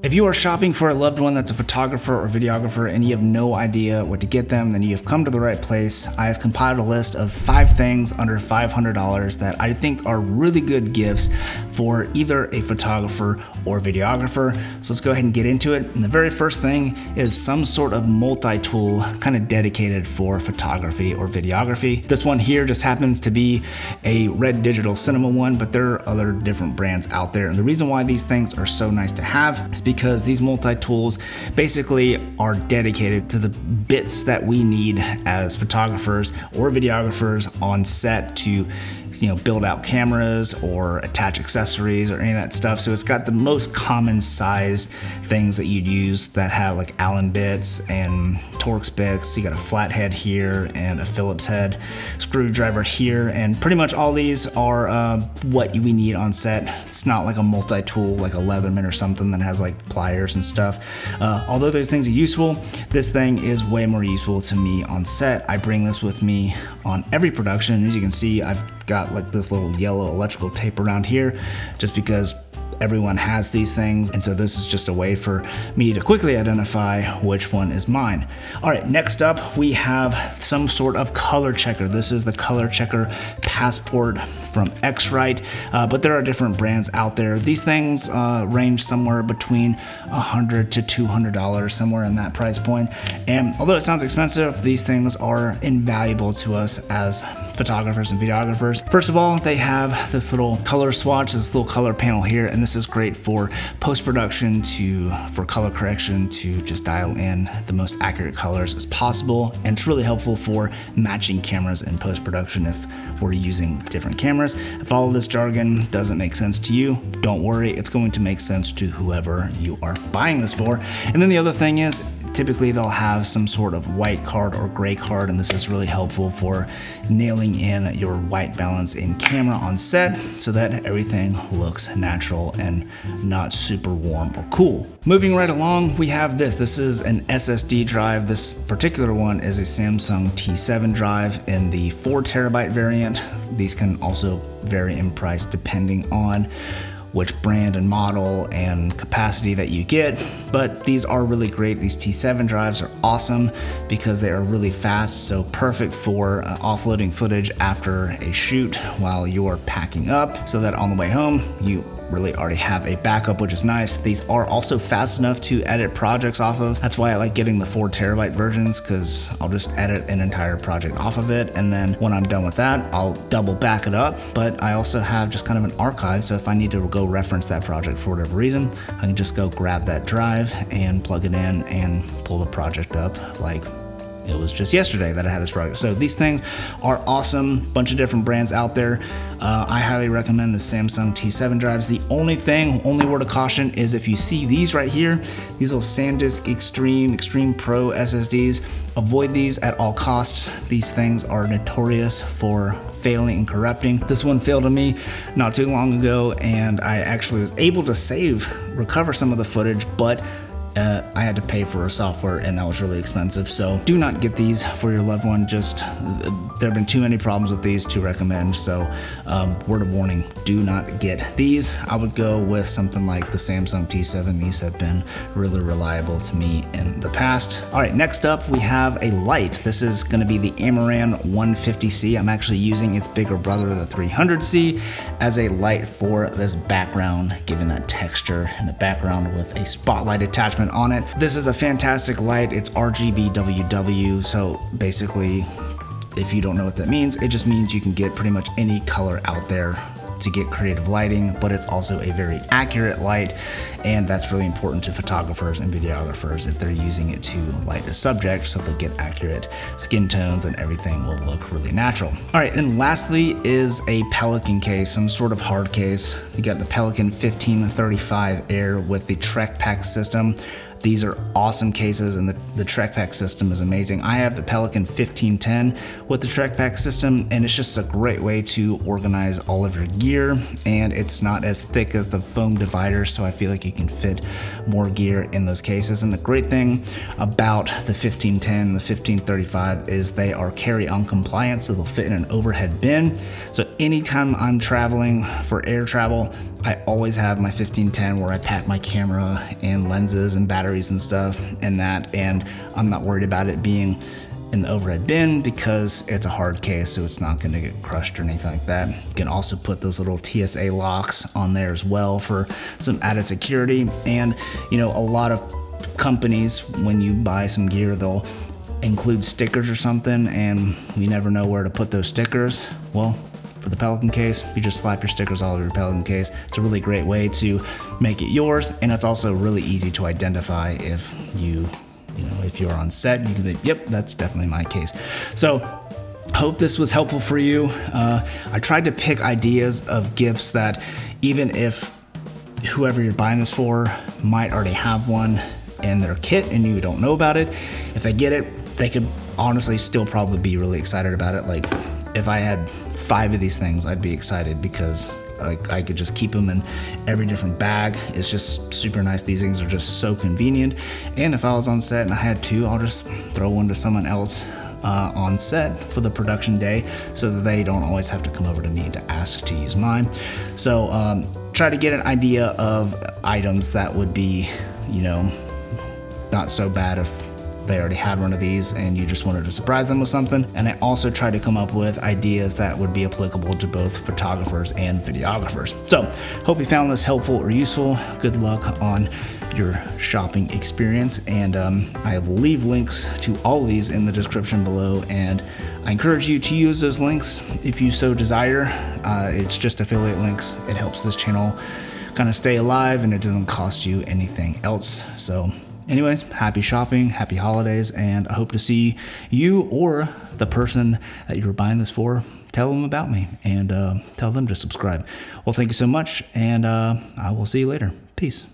If you are shopping for a loved one that's a photographer or videographer and you have no idea what to get them, then you have come to the right place. I have compiled a list of 5 things under $500 that I think are really good gifts for either a photographer or videographer. So let's go ahead and get into it. And the very first thing is some sort of multi-tool kind of dedicated for photography or videography. This one here just happens to be a red digital cinema one, but there are other different brands out there. And the reason why these things are so nice to have is because these multi-tools basically are dedicated to the bits that we need as photographers or videographers on set to build out cameras or attach accessories or any of that stuff. So it's got the most common size things that you'd use that have like Allen bits and Torx bits. You got a flathead here and a Phillips head, screwdriver here, and pretty much all these are what we need on set. It's not like a multi-tool like a Leatherman or something that has like pliers and stuff. Although those things are useful, this thing is way more useful to me on set. I bring this with me on every production, and as you can see, I've got like this little yellow electrical tape around here just because everyone has these things, and so this is just a way for me to quickly identify which one is mine. All right, next up we have some sort of color checker. This is the color checker Passport from X-Rite, but there are different brands out there. These things range somewhere between $100 to $200, somewhere in that price point. And although it sounds expensive, these things are invaluable to us as photographers and videographers. First of all, they have this little color swatch, this little color panel here, and this is great for post-production for color correction to just dial in the most accurate colors as possible. And it's really helpful for matching cameras in post-production if we're using different cameras. If all of this jargon doesn't make sense to you, don't worry, it's going to make sense to whoever you are buying this for. And then the other thing is, typically they'll have some sort of white card or gray card, and this is really helpful for nailing in your white balance in camera on set so that everything looks natural and not super warm or cool. Moving right along, we have this. This is an SSD drive. This particular one is a Samsung T7 drive in the 4 terabyte variant. These can also vary in price depending on which brand and model and capacity that you get, but these are really great. These T7 drives are awesome because they are really fast, so perfect for offloading footage after a shoot while you're packing up, so that on the way home you really already have a backup, which is nice. These are also fast enough to edit projects off of. That's why I like getting the 4 terabyte versions, because I'll just edit an entire project off of it, and then when I'm done with that, I'll double back it up. But I also have just kind of an archive, so if I need to go reference that project for whatever reason, I can just go grab that drive and plug it in and pull the project up like it was just yesterday that I had this project. So these things are awesome. Bunch of different brands out there. I highly recommend the Samsung T7 drives. The only word of caution is if you see these right here, these little SanDisk Extreme Pro SSDs, avoid these at all costs. These things are notorious for failing and corrupting. This one failed on me not too long ago, and I actually was able to recover some of the footage, but I had to pay for a software, and that was really expensive. So do not get these for your loved one. There have been too many problems with these to recommend. So word of warning, do not get these. I would go with something like the Samsung T7. These have been really reliable to me in the past. All right, next up we have a light. This is going to be the Amaran 150C. I'm actually using its bigger brother, the 300C, as a light for this background, giving that texture in the background with a spotlight attachment on it. This is a fantastic light. It's RGBWW, so basically, if you don't know what that means, it just means you can get pretty much any color out there to get creative lighting, but it's also a very accurate light, and that's really important to photographers and videographers if they're using it to light a subject, so they'll get accurate skin tones and everything will look really natural. All right, and lastly is a Pelican case, some sort of hard case. You got the Pelican 1535 Air with the Trek Pack system. These are awesome cases, and the Trek Pack system is amazing. I have the Pelican 1510 with the Trek Pack system, and it's just a great way to organize all of your gear, and it's not as thick as the foam divider, so I feel like you can fit more gear in those cases. And the great thing about the 1510 and the 1535 is they are carry-on compliant, so they'll fit in an overhead bin. So anytime I'm traveling for air travel, I always have my 1510 where I pack my camera and lenses and batteries and stuff and I'm not worried about it being in the overhead bin because it's a hard case, so it's not gonna get crushed or anything like that. You can also put those little TSA locks on there as well for some added security. And you know, a lot of companies, when you buy some gear, they'll include stickers or something, and we never know where to put those stickers. Well, for the Pelican case, you just slap your stickers all over your Pelican case. It's a really great way to make it yours, and it's also really easy to identify if if you're on set, you can be, yep, that's definitely my case. So hope this was helpful for you. I tried to pick ideas of gifts that even if whoever you're buying this for might already have one in their kit and you don't know about it, if they get it, they could honestly still probably be really excited about it. Like if I had 5 of these things, I'd be excited because like I could just keep them in every different bag. It's just super nice. These things are just so convenient. And if I was on set and I had 2, I'll just throw one to someone else on set for the production day so that they don't always have to come over to me to ask to use mine. So try to get an idea of items that would be, not so bad if they already had one of these and you just wanted to surprise them with something. And I also try to come up with ideas that would be applicable to both photographers and videographers. So hope you found this helpful or useful. Good luck on your shopping experience. And I will leave links to all of these in the description below. And I encourage you to use those links if you so desire. It's just affiliate links. It helps this channel kind of stay alive and it doesn't cost you anything else. So anyways, happy shopping, happy holidays, and I hope to see you or the person that you were buying this for. Tell them about me and tell them to subscribe. Well, thank you so much, and I will see you later. Peace.